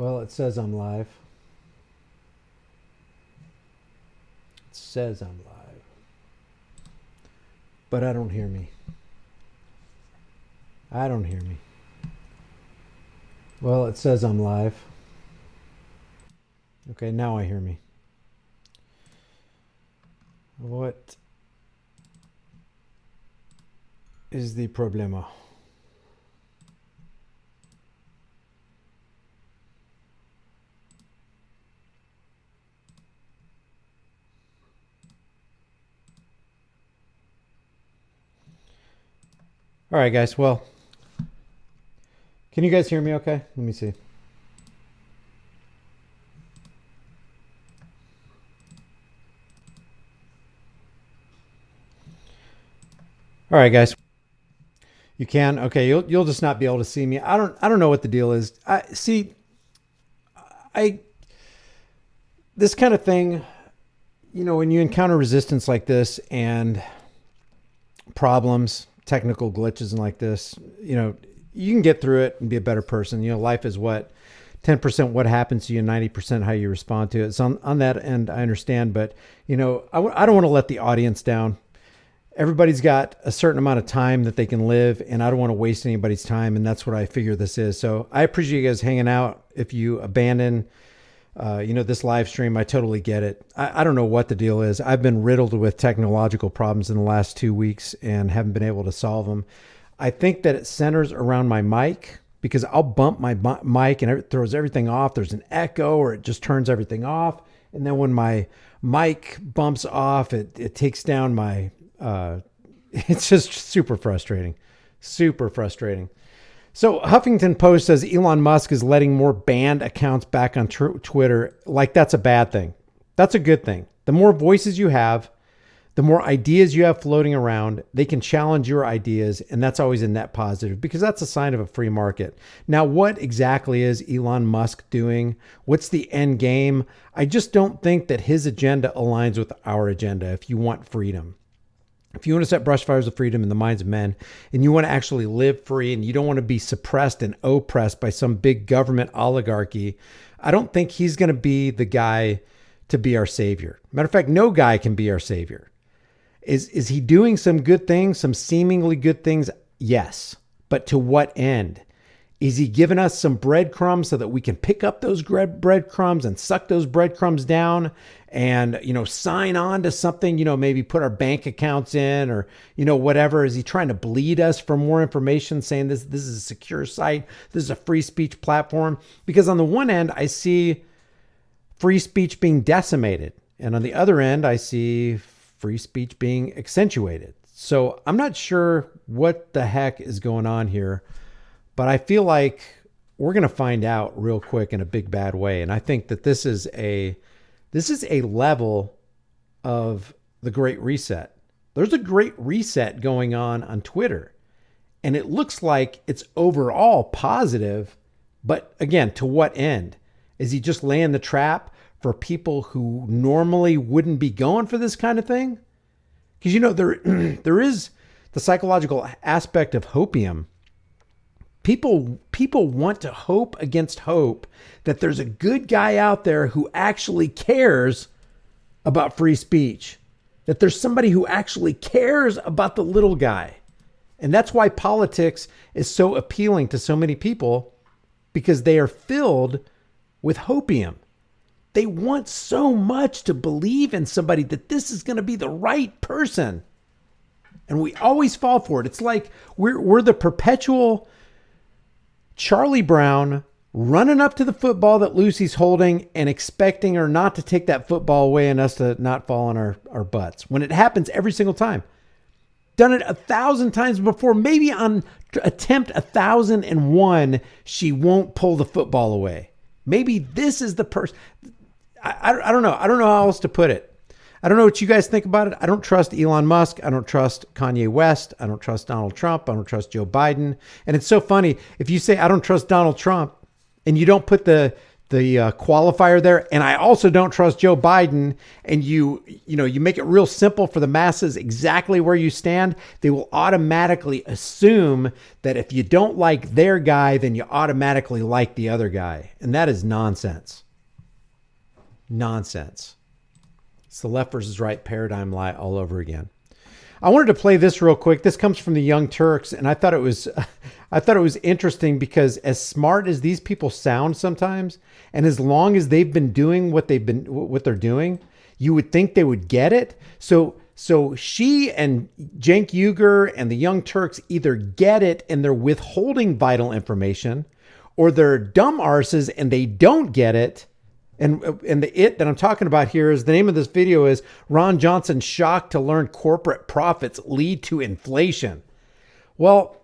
Well, it says I'm live. It says I'm live. But I don't hear me. I don't hear me. Well, it says I'm live. Okay, now I hear me. What is the problema? All right, guys. Well, can you guys hear me okay? Let me see. All right, guys. You can? Okay, you'll just not be able to see me. I don't know what the deal is. This kind of thing, you know, when you encounter resistance like this and problems, technical glitches and like this, you know, you can get through it and be a better person. You know, life is what 10% what happens to you, 90% how you respond to it. So on that end, I understand, but you know, I don't want to let the audience down. Everybody's got a certain amount of time that they can live, and I don't want to waste anybody's time. And that's what I figure this is. So I appreciate you guys hanging out. If you abandon, you know, this live stream, I totally get it. I don't know what the deal is. I've been riddled with technological problems in the last 2 weeks and haven't been able to solve them. I think that it centers around my mic, because I'll bump my mic and it throws everything off. There's an echo, or it just turns everything off. And then when my mic bumps off, it takes down my, it's just super frustrating. Super frustrating. So Huffington Post says Elon Musk is letting more banned accounts back on Twitter. Like that's a bad thing. That's a good thing. The more voices you have, the more ideas you have floating around, they can challenge your ideas. And that's always a net positive, because that's a sign of a free market. Now, what exactly is Elon Musk doing? What's the end game? I just don't think that his agenda aligns with our agenda. If you want freedom, if you want to set brush fires of freedom in the minds of men, and you want to actually live free, and you don't want to be suppressed and oppressed by some big government oligarchy, I don't think he's going to be the guy to be our savior. Matter of fact, no guy can be our savior. Is he doing some good things, some seemingly good things? Yes. But to what end? Is he giving us some breadcrumbs so that we can pick up those breadcrumbs and suck those breadcrumbs down and, you know, sign on to something, you know, maybe put our bank accounts in, or, you know, whatever? Is he trying to bleed us for more information, saying this is a secure site, this is a free speech platform? Because on the one end, I see free speech being decimated, and on the other end, I see free speech being accentuated. So I'm not sure what the heck is going on here, but I feel like we're going to find out real quick in a big bad way. And I think that this is a level of the Great Reset. There's a Great Reset going on Twitter, and it looks like it's overall positive. But again, to what end? Is he just laying the trap for people who normally wouldn't be going for this kind of thing? Because, you know, there is the psychological aspect of hopium. People want to hope against hope that there's a good guy out there who actually cares about free speech, that there's somebody who actually cares about the little guy. And that's why politics is so appealing to so many people, because they are filled with hopium. They want so much to believe in somebody that this is going to be the right person. And we always fall for it. It's like we're the perpetual Charlie Brown running up to the football that Lucy's holding and expecting her not to take that football away and us to not fall on our butts, when it happens every single time. Done it 1,000 times before. Maybe on attempt 1,001, she won't pull the football away. Maybe this is the person. I don't know. I don't know how else to put it. I don't know what you guys think about it. I don't trust Elon Musk. I don't trust Kanye West. I don't trust Donald Trump. I don't trust Joe Biden. And it's so funny. If you say, I don't trust Donald Trump, and you don't put the qualifier there. And I also don't trust Joe Biden. And you make it real simple for the masses exactly where you stand. They will automatically assume that if you don't like their guy, then you automatically like the other guy. And that is nonsense. Nonsense. It's the left versus right paradigm lie all over again. I wanted to play this real quick. This comes from the Young Turks, and I thought it was interesting because as smart as these people sound sometimes, and as long as they've been doing what they're doing, you would think they would get it. So she and Cenk Uygur and the Young Turks either get it and they're withholding vital information, or they're dumb arses and they don't get it. And the it that I'm talking about here is, the name of this video is Ron Johnson shocked to learn corporate profits lead to inflation. Well,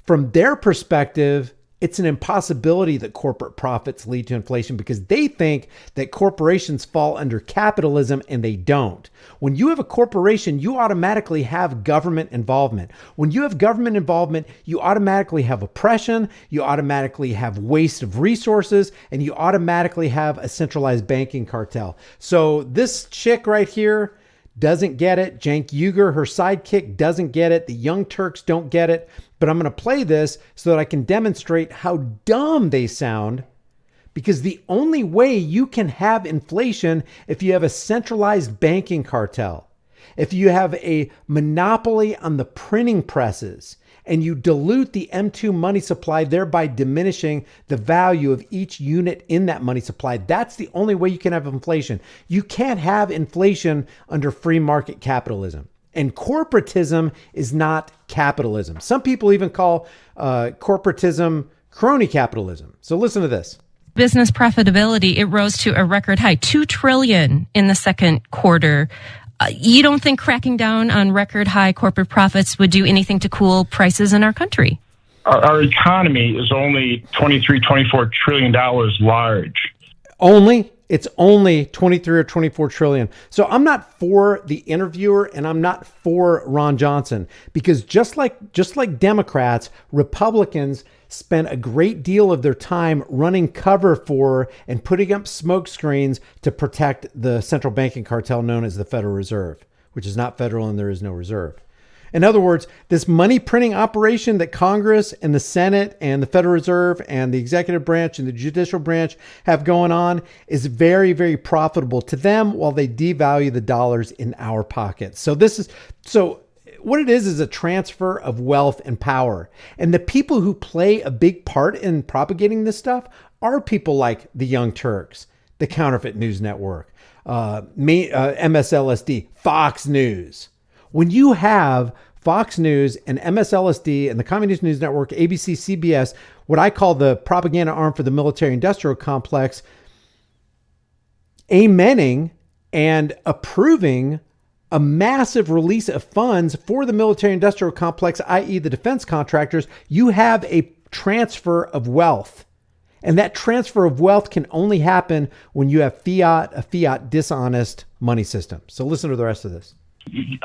from their perspective, it's an impossibility that corporate profits lead to inflation because they think that corporations fall under capitalism, and they don't. When you have a corporation, you automatically have government involvement. When you have government involvement, you automatically have oppression, you automatically have waste of resources, and you automatically have a centralized banking cartel. So this chick right here doesn't get it. Cenk Uygur, her sidekick, doesn't get it. The Young Turks don't get it. But I'm going to play this so that I can demonstrate how dumb they sound, because the only way you can have inflation if you have a centralized banking cartel, if you have a monopoly on the printing presses, and you dilute the M2 money supply, thereby diminishing the value of each unit in that money supply. That's the only way you can have inflation. You can't have inflation under free market capitalism. And corporatism is not capitalism. Some people even call corporatism crony capitalism. So listen to this. Business profitability, it rose to a record high, $2 trillion in the second quarter. You don't think cracking down on record high corporate profits would do anything to cool prices in our country? Our economy is only $24 trillion large. Only? It's only 23 or 24 trillion. So I'm not for the interviewer, and I'm not for Ron Johnson, because just like Democrats, Republicans spend a great deal of their time running cover for and putting up smoke screens to protect the central banking cartel known as the Federal Reserve, which is not federal and there is no reserve. In other words, this money printing operation that Congress and the Senate and the Federal Reserve and the executive branch and the judicial branch have going on is very, very profitable to them, while they devalue the dollars in our pockets. So what it is a transfer of wealth and power. And the people who play a big part in propagating this stuff are people like the Young Turks, the Counterfeit News Network, MSLSD, Fox News. When you have Fox News and MSLSD and the Communist News Network, ABC, CBS, what I call the propaganda arm for the military-industrial complex, amening and approving a massive release of funds for the military-industrial complex, i.e. the defense contractors, you have a transfer of wealth. And that transfer of wealth can only happen when you have a fiat dishonest money system. So listen to the rest of this.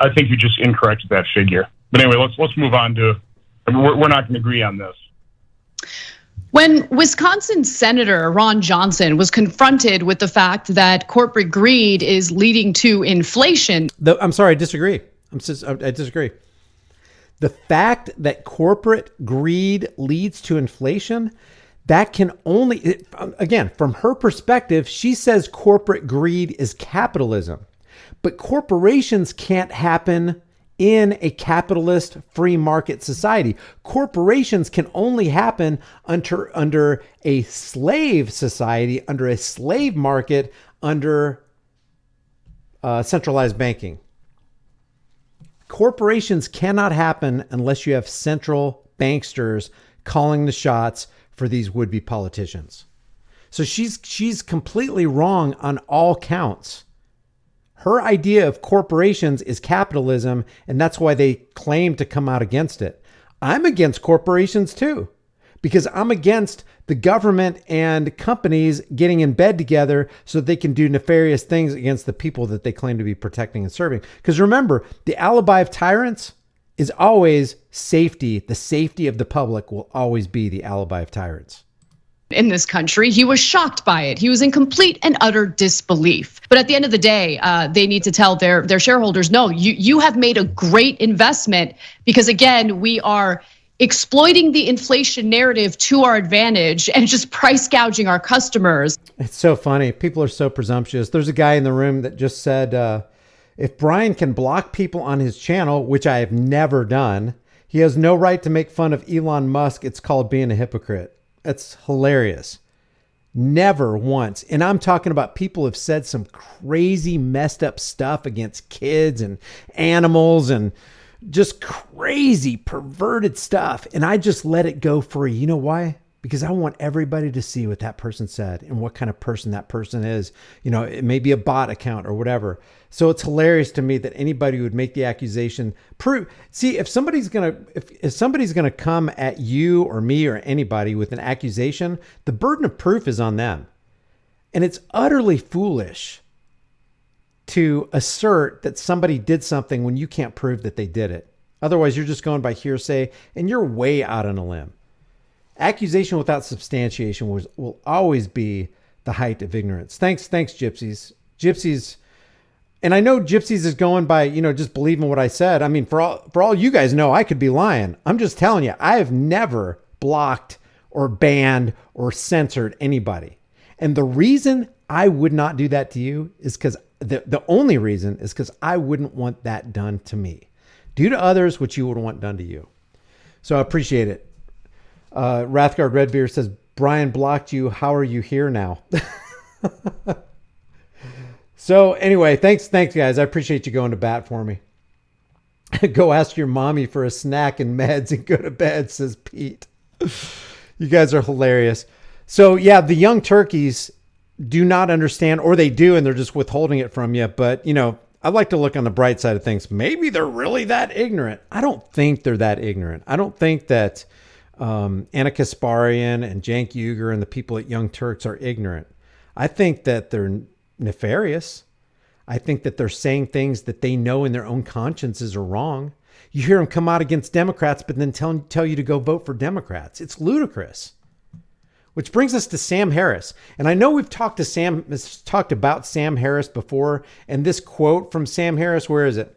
I think you just incorrected that figure. But anyway, let's move on to. We're not going to agree on this. When Wisconsin Senator Ron Johnson was confronted with the fact that corporate greed is leading to inflation. I'm sorry, I disagree. I disagree. The fact that corporate greed leads to inflation, that can only, again, from her perspective, she says corporate greed is capitalism. But corporations can't happen in a capitalist free market society. Corporations can only happen under a slave society, under a slave market, under centralized banking. Corporations cannot happen unless you have central banksters calling the shots for these would-be politicians. So she's completely wrong on all counts. Her idea of corporations is capitalism, and that's why they claim to come out against it. I'm against corporations too, because I'm against the government and companies getting in bed together so that they can do nefarious things against the people that they claim to be protecting and serving. Because remember, the alibi of tyrants is always safety. The safety of the public will always be the alibi of tyrants. in this country. He was shocked by it. He was in complete and utter disbelief. But at the end of the day, they need to tell their shareholders, no, you have made a great investment, because again, we are exploiting the inflation narrative to our advantage and just price gouging our customers. It's so funny. People are so presumptuous. There's a guy in the room that just said, if Brian can block people on his channel, which I have never done, he has no right to make fun of Elon Musk. It's called being a hypocrite. That's hilarious. Never once. And I'm talking about people have said some crazy messed up stuff against kids and animals and just crazy perverted stuff. And I just let it go free. You know why? Because I want everybody to see what that person said and what kind of person that person is. You know, it may be a bot account or whatever. So it's hilarious to me that anybody would make the accusation. See, if somebody's gonna come at you or me or anybody with an accusation, the burden of proof is on them. And it's utterly foolish to assert that somebody did something when you can't prove that they did it. Otherwise, you're just going by hearsay and you're way out on a limb. Accusation without substantiation will always be the height of ignorance. Thanks, Gypsies. Gypsies, and I know Gypsies is going by, just believing what I said. I mean, for all you guys know, I could be lying. I'm just telling you, I have never blocked or banned or censored anybody. And the reason I would not do that to you is because the only reason is because I wouldn't want that done to me. Do to others what you would want done to you. So I appreciate it. Wrathguard Redbeard says, Brian blocked you. How are you here now? So anyway, thanks guys. I appreciate you going to bat for me. Go ask your mommy for a snack and meds and go to bed, says Pete. You guys are hilarious. So yeah, the young turkeys do not understand, or they do, and they're just withholding it from you. But I'd like to look on the bright side of things. Maybe they're really that ignorant. I don't think they're that ignorant. I don't think that Anna Kasparian and Cenk Uygur and the people at Young Turks are ignorant. I think that they're nefarious. I think that they're saying things that they know in their own consciences are wrong. You hear them come out against Democrats, but then tell you to go vote for Democrats. It's ludicrous. Which brings us to Sam Harris. And I know we've talked about Sam Harris before. And this quote from Sam Harris, where is it?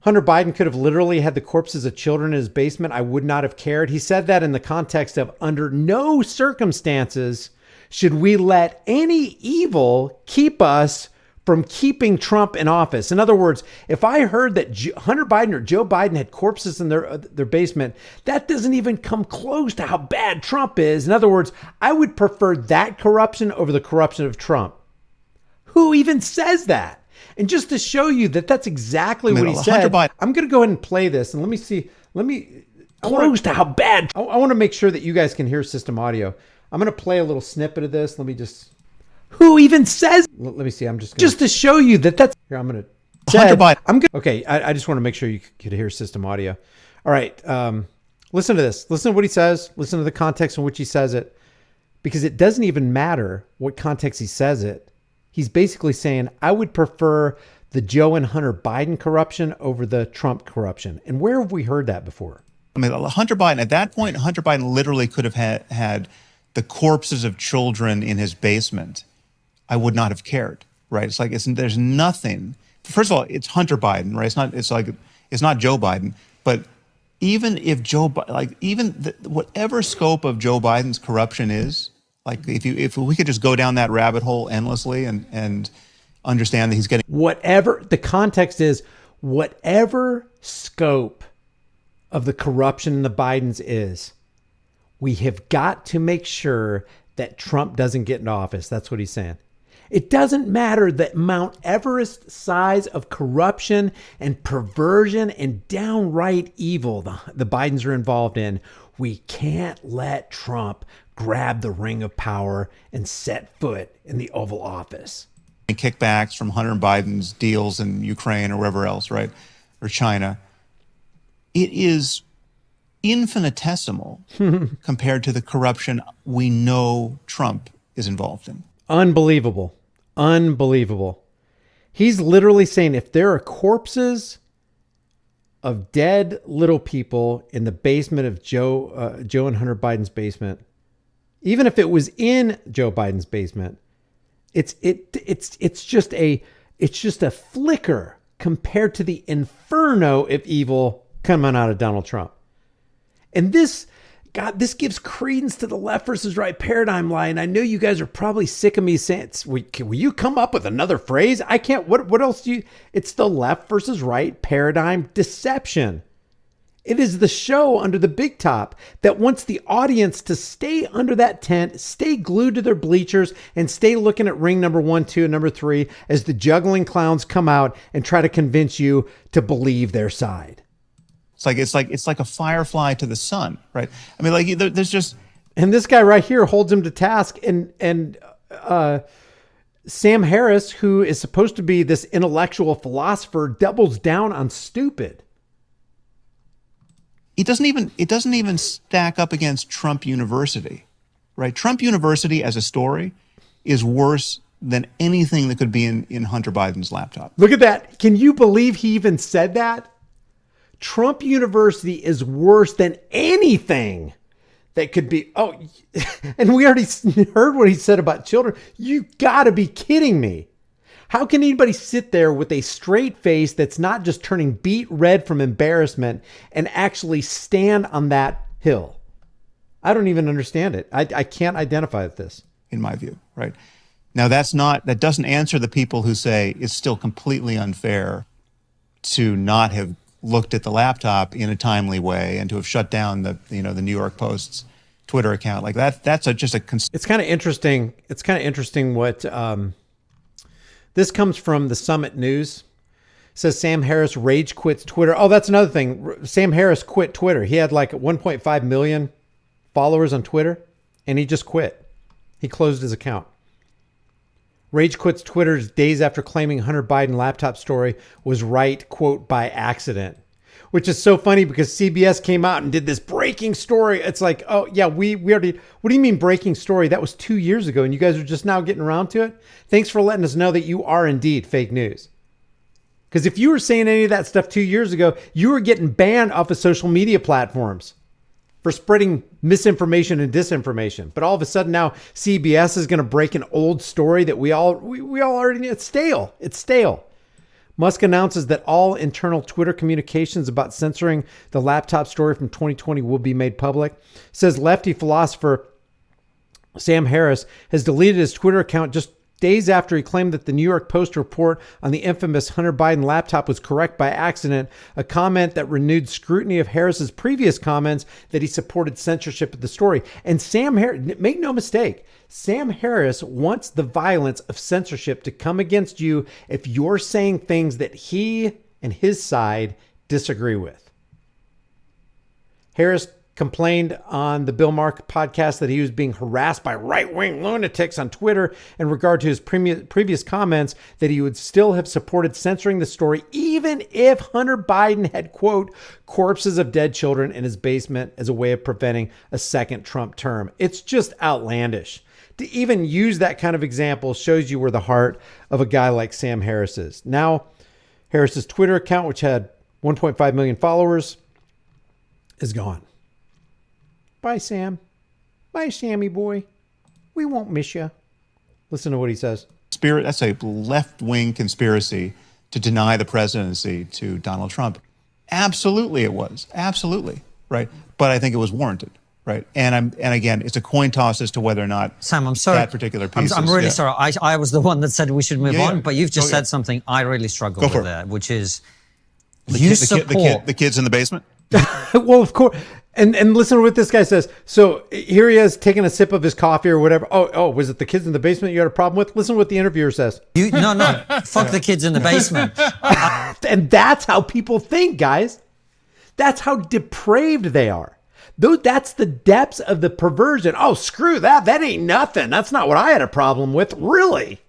Hunter Biden could have literally had the corpses of children in his basement. I would not have cared. He said that in the context of under no circumstances should we let any evil keep us from keeping Trump in office. In other words, if I heard that Hunter Biden or Joe Biden had corpses in their basement, that doesn't even come close to how bad Trump is. In other words, I would prefer that corruption over the corruption of Trump. Who even says that? And just to show you that that's exactly what he said, I'm going to go ahead and play this and let me see. Close to how bad. I want to make sure that you guys can hear system audio. I'm going to play a little snippet of this. Let me just. Who even says? Let me see. I'm just to show you that that's. Here, I'm going to. Hunter Biden. I'm good. Okay. I just want to make sure you could hear system audio. All right. Listen to this. Listen to what he says. Listen to the context in which he says it, because it doesn't even matter what context he says it. He's basically saying, I would prefer the Joe and Hunter Biden corruption over the Trump corruption. And where have we heard that before? I mean, Hunter Biden, at that point, Hunter Biden literally could have had the corpses of children in his basement. I would not have cared, right? It's like, there's nothing. First of all, it's Hunter Biden, right? It's not Joe Biden. But even if whatever scope of Joe Biden's corruption is, like if we could just go down that rabbit hole endlessly and understand that he's getting whatever the context is, whatever scope of the corruption in the Bidens is, we have got to make sure that Trump doesn't get into office. That's what he's saying. It doesn't matter the Mount Everest size of corruption and perversion and downright evil the Bidens are involved in. We can't let Trump grab the ring of power and set foot in the Oval Office. Kickbacks from Hunter Biden's deals in Ukraine or wherever else, right? Or China. It is infinitesimal compared to the corruption we know Trump is involved in. Unbelievable. Unbelievable. He's literally saying if there are corpses of dead little people in the basement of Joe and Hunter Biden's basement, Even if it was in Joe Biden's basement, it's just a flicker compared to the inferno of evil coming out of Donald Trump. And this gives credence to the left versus right paradigm line. I know you guys are probably sick of me saying, will you come up with another phrase? I can't. What else do you? It's the left versus right paradigm deception. It is the show under the big top that wants the audience to stay under that tent, stay glued to their bleachers, and stay looking at ring number 1, 2, and number 3 as the juggling clowns come out and try to convince you to believe their side. It's like a firefly to the sun, right? I mean, like there's just, and this guy right here holds him to task, and Sam Harris, who is supposed to be this intellectual philosopher, doubles down on stupid. it doesn't even stack up against Trump University, right? Trump University as a story is worse than anything that could be in Hunter Biden's laptop. Look at that. Can you believe he even said that? Trump University is worse than anything that could be. Oh, and we already heard what he said about children. You got to be kidding me. How can anybody sit there with a straight face that's not just turning beet red from embarrassment and actually stand on that hill? I don't even understand it. I can't identify with this. In my view, right? Now that doesn't answer the people who say it's still completely unfair to not have looked at the laptop in a timely way and to have shut down the New York Post's Twitter account. Like that. It's kind of interesting. It's kind of interesting what this comes from the Summit News. It says Sam Harris rage quits Twitter. Oh, that's another thing. Sam Harris quit Twitter. He had like 1.5 million followers on Twitter, and he just quit. He closed his account. Rage quits Twitter days after claiming Hunter Biden laptop story was right, quote, by accident. Which is so funny because CBS came out and did this breaking story. It's like, oh, yeah, we already... What do you mean breaking story? That was 2 years ago, and you guys are just now getting around to it? Thanks for letting us know that you are indeed fake news. Because if you were saying any of that stuff 2 years ago, you were getting banned off of social media platforms for spreading misinformation and disinformation. But all of a sudden now CBS is going to break an old story that we all already knew. It's stale. It's stale. Musk announces that all internal Twitter communications about censoring the laptop story from 2020 will be made public. Says lefty philosopher Sam Harris has deleted his Twitter account just days after he claimed that the New York Post report on the infamous Hunter Biden laptop was correct by accident, a comment that renewed scrutiny of Harris's previous comments that he supported censorship of the story. And Sam Harris, make no mistake, Sam Harris wants the violence of censorship to come against you if you're saying things that he and his side disagree with. Harris complained on the Bill Maher podcast that he was being harassed by right-wing lunatics on Twitter in regard to his previous comments that he would still have supported censoring the story even if Hunter Biden had, quote, corpses of dead children in his basement as a way of preventing a second Trump term. It's just outlandish. To even use that kind of example shows you where the heart of a guy like Sam Harris is. Now, Harris's Twitter account, which had 1.5 million followers, is gone. Bye, Sam. Bye, Sammy boy. We won't miss you. Listen to what he says. That's a left-wing conspiracy to deny the presidency to Donald Trump. Absolutely it was. Absolutely. Right. But I think it was warranted. Right. And again, it's a coin toss as to whether or not Sam, I'm sorry. That particular piece I'm really sorry. I was the one that said we should move on, but you've just said something I really struggle with there, which is the kids in the basement. Well, of course. And listen to what this guy says. So here he is taking a sip of his coffee or whatever. Oh, was it the kids in the basement you had a problem with? Listen to what the interviewer says. No. Fuck the kids in the basement. And that's how people think, guys. That's how depraved they are. That's the depths of the perversion. Oh, screw that. That ain't nothing. That's not what I had a problem with. Really?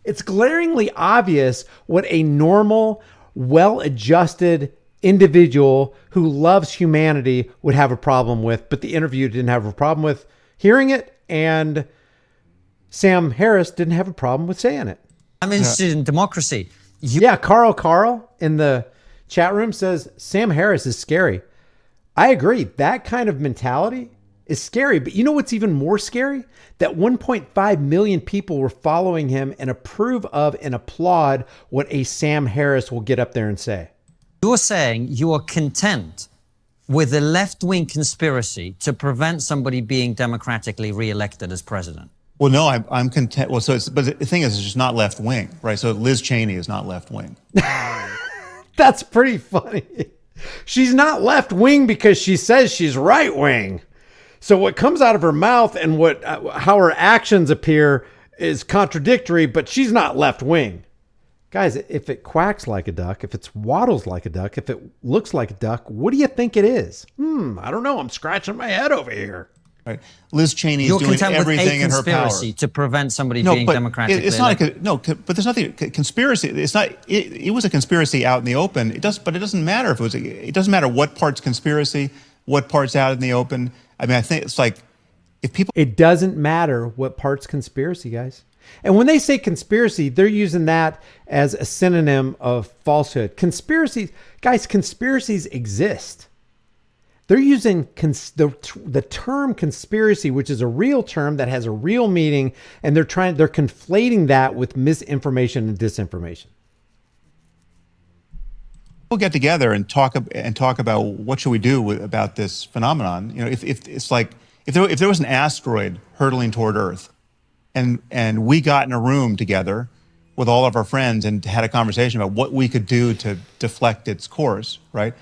It's glaringly obvious what a normal, well-adjusted individual who loves humanity would have a problem with, but the interview didn't have a problem with hearing it, and Sam Harris didn't have a problem with saying it. I'm interested in democracy. Carl in the chat room says Sam Harris is scary. I agree. That kind of mentality is scary. But you know what's even more scary? That 1.5 million people were following him and approve of and applaud what a Sam Harris will get up there and say. You're saying you are content with a left-wing conspiracy to prevent somebody being democratically re-elected as president? Well, no, I'm content. Well, but the thing is, it's just not left-wing, right? So Liz Cheney is not left-wing. That's pretty funny. She's not left-wing because she says she's right-wing. So what comes out of her mouth and how her actions appear is contradictory, but she's not left-wing. Guys, if it quacks like a duck, if it waddles like a duck, if it looks like a duck, what do you think it is? I don't know. I'm scratching my head over here. Right. Liz Cheney is doing everything in her power to prevent somebody being democratically elected. But there's nothing conspiracy. It's not. It was a conspiracy out in the open. But it doesn't matter if it was. It doesn't matter what part's conspiracy, what part's out in the open. I mean, I think it's like if people. It doesn't matter what part's conspiracy, guys. And when they say conspiracy, they're using that as a synonym of falsehood. Conspiracies, guys, conspiracies exist. They're using the term conspiracy, which is a real term that has a real meaning, and they're conflating that with misinformation and disinformation. We'll get together and talk about what should we do about this phenomenon. You know, if it's like if there was an asteroid hurtling toward Earth, and we got in a room together with all of our friends and had a conversation about what we could do to deflect its course, right?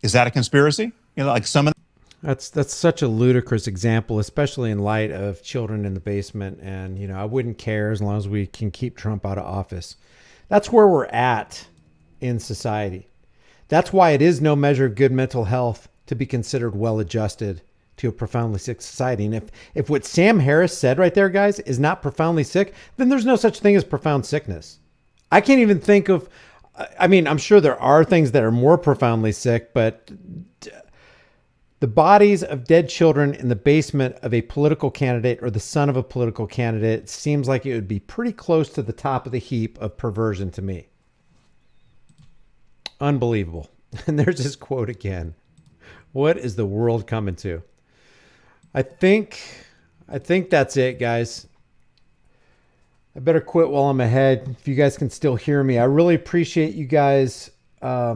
Is that a conspiracy? You know, like some of that's such a ludicrous example, especially in light of children in the basement. And, you know, I wouldn't care as long as we can keep Trump out of office. That's where we're at in society. That's why it is no measure of good mental health to be considered well-adjusted to a profoundly sick society. And if what Sam Harris said right there, guys, is not profoundly sick, then there's no such thing as profound sickness. I can't even think of, I mean, I'm sure there are things that are more profoundly sick, but the bodies of dead children in the basement of a political candidate or the son of a political candidate seems like it would be pretty close to the top of the heap of perversion to me. Unbelievable. And there's this quote again. What is the world coming to? I think that's it, guys. I better quit while I'm ahead. If you guys can still hear me, I really appreciate you guys. I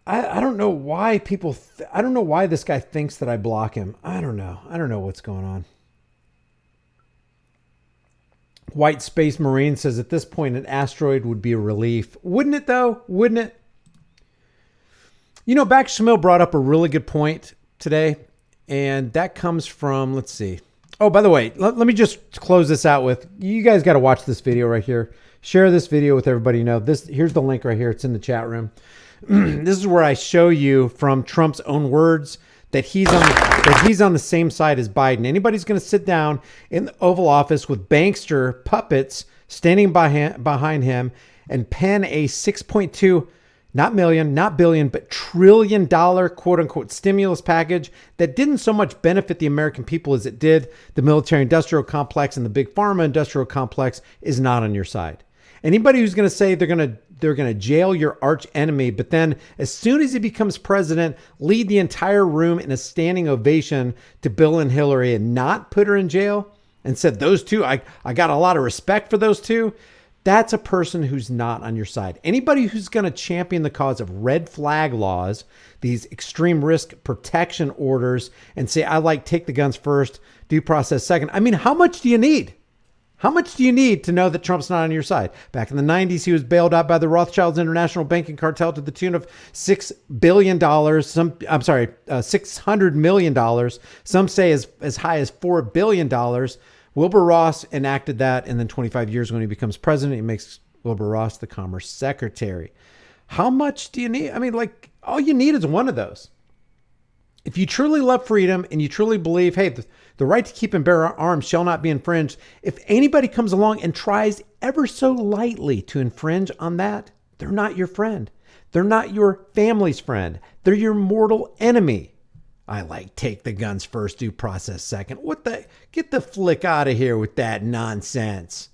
don't know why people. I don't know why this guy thinks that I block him. I don't know. I don't know what's going on. White Space Marine says at this point an asteroid would be a relief. Wouldn't it though? Wouldn't it? You know, Back Shamil brought up a really good point today, and that comes from, let's see. Oh, by the way, let me just close this out with, you guys got to watch this video right here. Share this video with everybody you know. Here's the link right here. It's in the chat room. This is where I show you from Trump's own words that he's on the same side as Biden. Anybody's going to sit down in the Oval Office with bankster puppets standing behind him and pen a 6.2 not million, not billion, but $1 trillion quote unquote stimulus package that didn't so much benefit the American people as it did the military industrial complex, and the big pharma industrial complex is not on your side. Anybody who's going to say they're going to jail your arch enemy, but then as soon as he becomes president, lead the entire room in a standing ovation to Bill and Hillary and not put her in jail, and said those two, I got a lot of respect for those two. That's a person who's not on your side. Anybody who's going to champion the cause of red flag laws, these extreme risk protection orders, and say, I like take the guns first, due process second. I mean, how much do you need? How much do you need to know that Trump's not on your side? Back in the 90s, he was bailed out by the Rothschilds International Banking Cartel to the tune of $6 billion. $600 million. Some say as high as $4 billion. Wilbur Ross enacted that, and then 25 years when he becomes president, he makes Wilbur Ross the Commerce Secretary. How much do you need? I mean, like, all you need is one of those. If you truly love freedom and you truly believe, hey, the right to keep and bear arms shall not be infringed, if anybody comes along and tries ever so lightly to infringe on that, they're not your friend. They're not your family's friend. They're your mortal enemy. I like take the guns first, due process second. Get the flick out of here with that nonsense.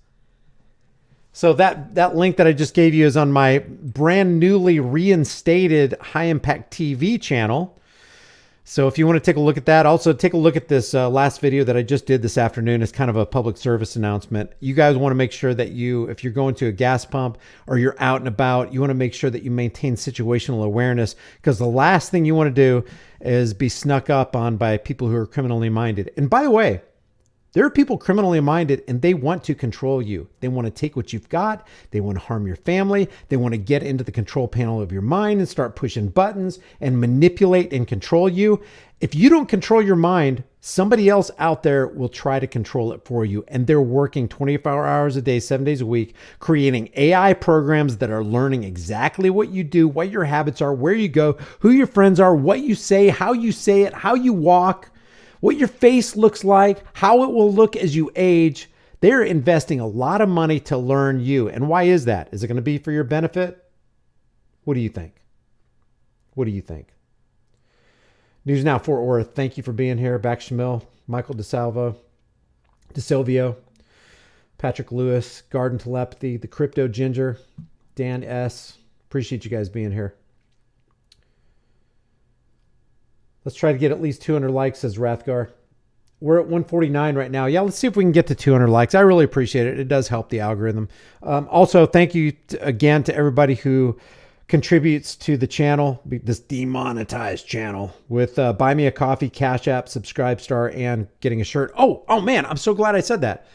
So that link that I just gave you is on my brand newly reinstated High Impact TV channel. So if you want to take a look at that, also take a look at this last video that I just did this afternoon. It's kind of a public service announcement. You guys want to make sure that if you're going to a gas pump or you're out and about, you want to make sure that you maintain situational awareness, because the last thing you want to do is be snuck up on by people who are criminally minded. And by the way, there are people criminally minded and they want to control you. They want to take what you've got. They want to harm your family. They want to get into the control panel of your mind and start pushing buttons and manipulate and control you. If you don't control your mind, somebody else out there will try to control it for you. And they're working 24 hours a day, 7 days a week, creating AI programs that are learning exactly what you do, what your habits are, where you go, who your friends are, what you say it, how you walk, what your face looks like, how it will look as you age. They're investing a lot of money to learn you. And why is that? Is it going to be for your benefit? What do you think? What do you think? News Now Fort Worth, thank you for being here. Back Shamil, Michael DeSilvio, Patrick Lewis, Garden Telepathy, the Crypto Ginger, Dan S. Appreciate you guys being here. Let's try to get at least 200 likes, says Rathgar. We're at 149 right now. Yeah, let's see if we can get to 200 likes. I really appreciate it. It does help the algorithm. Also, thank you again to everybody who contributes to the channel, this demonetized channel, with Buy Me a Coffee, Cash App, Subscribe Star, and getting a shirt. Oh man, I'm so glad I said that.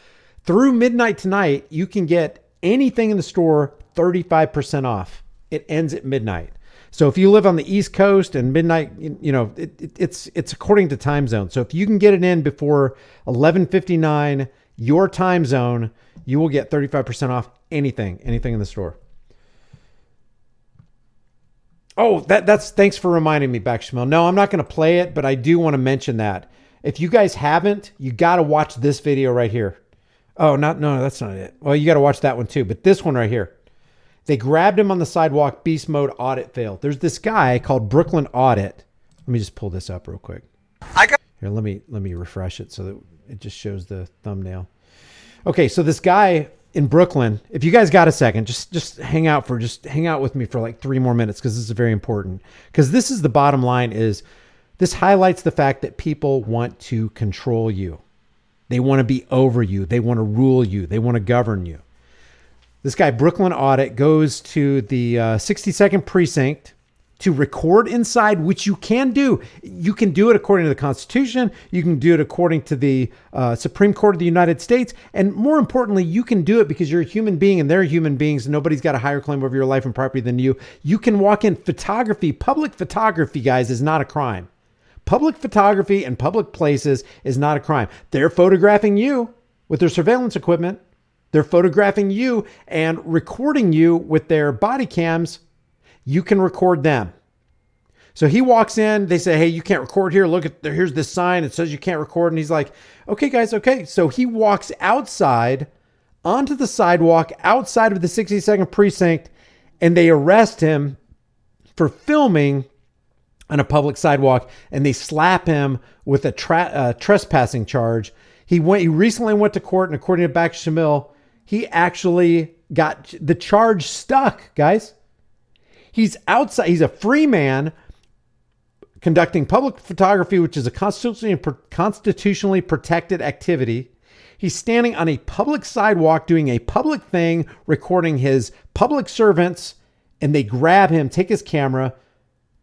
Through midnight tonight, you can get anything in the store 35% off. It ends at midnight. So if you live on the East Coast and midnight, it's according to time zone. So if you can get it in before 11:59 your time zone, you will get 35% off anything in the store. Oh, that's thanks for reminding me, back Shmuel. No, I'm not going to play it, but I do want to mention that. If you guys haven't, you got to watch this video right here. Oh, no, that's not it. Well, you got to watch that one too, but this one right here. They grabbed him on the sidewalk, beast mode, audit failed. There's this guy called Brooklyn Audit. Let me just pull this up real quick. Here, let me refresh it so that it just shows the thumbnail. Okay, so this guy in Brooklyn, if you guys got a second, just hang out with me for like 3 more minutes, because this is very important. Because this is the bottom line, is this highlights the fact that people want to control you. They want to be over you. They want to rule you. They want to govern you. This guy, Brooklyn Audit, goes to the 62nd precinct to record inside, which you can do. You can do it according to the Constitution. You can do it according to the Supreme Court of the United States. And more importantly, you can do it because you're a human being and they're human beings. And nobody's got a higher claim over your life and property than you. You can walk in. Photography, public photography, guys, is not a crime. Public photography in public places is not a crime. They're photographing you with their surveillance equipment. They're photographing you and recording you with their body cams. You can record them. So he walks in, they say, hey, you can't record here. Look at here's this sign. It says you can't record. And he's like, okay, guys, okay. So he walks outside onto the sidewalk outside of the 62nd precinct, and they arrest him for filming on a public sidewalk, and they slap him with a trespassing charge. He recently went to court, and according to Back Shamil, he actually got the charge stuck, guys. He's outside. He's a free man conducting public photography, which is a constitutionally protected activity. He's standing on a public sidewalk doing a public thing, recording his public servants, and they grab him, take his camera,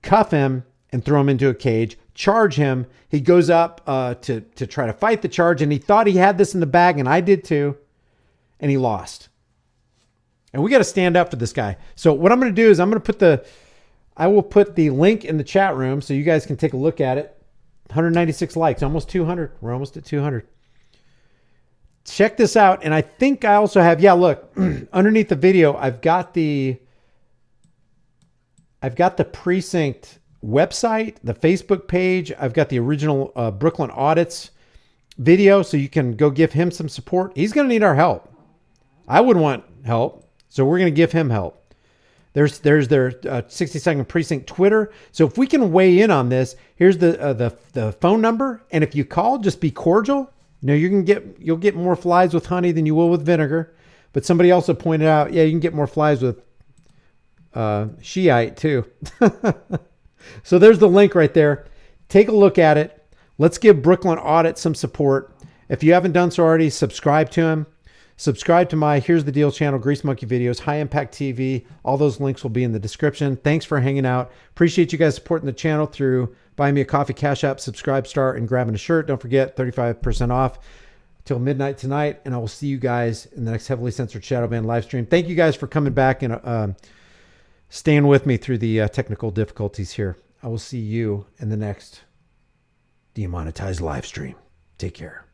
cuff him, and throw him into a cage, charge him. He goes up to try to fight the charge, and he thought he had this in the bag, and I did too. And he lost. And we got to stand up for this guy. So what I'm going to do is I will put the link in the chat room so you guys can take a look at it. 196 likes, almost 200. We're almost at 200. Check this out. And I think I also have, look, underneath the video, I've got the precinct website, the Facebook page. I've got the original Brooklyn Audits video, so you can go give him some support. He's going to need our help. I would want help, so we're going to give him help. There's their 62nd precinct Twitter. So if we can weigh in on this, here's the phone number, and if you call, just be cordial. You'll get more flies with honey than you will with vinegar. But somebody also pointed out, you can get more flies with Shiite too. So there's the link right there. take a look at it. Let's give Brooklyn Audit some support. If you haven't done so already, subscribe to him. Subscribe to my Here's the Deal channel, Grease Monkey Videos, High Impact TV. All those links will be in the description. Thanks for hanging out. Appreciate you guys supporting the channel through buying me a coffee, Cash App, Subscribe Star, and grabbing a shirt. Don't forget, 35% off till midnight tonight. And I will see you guys in the next Heavily Censored Shadow Band live stream. Thank you guys for coming back and staying with me through the technical difficulties here. I will see you in the next demonetized live stream. Take care.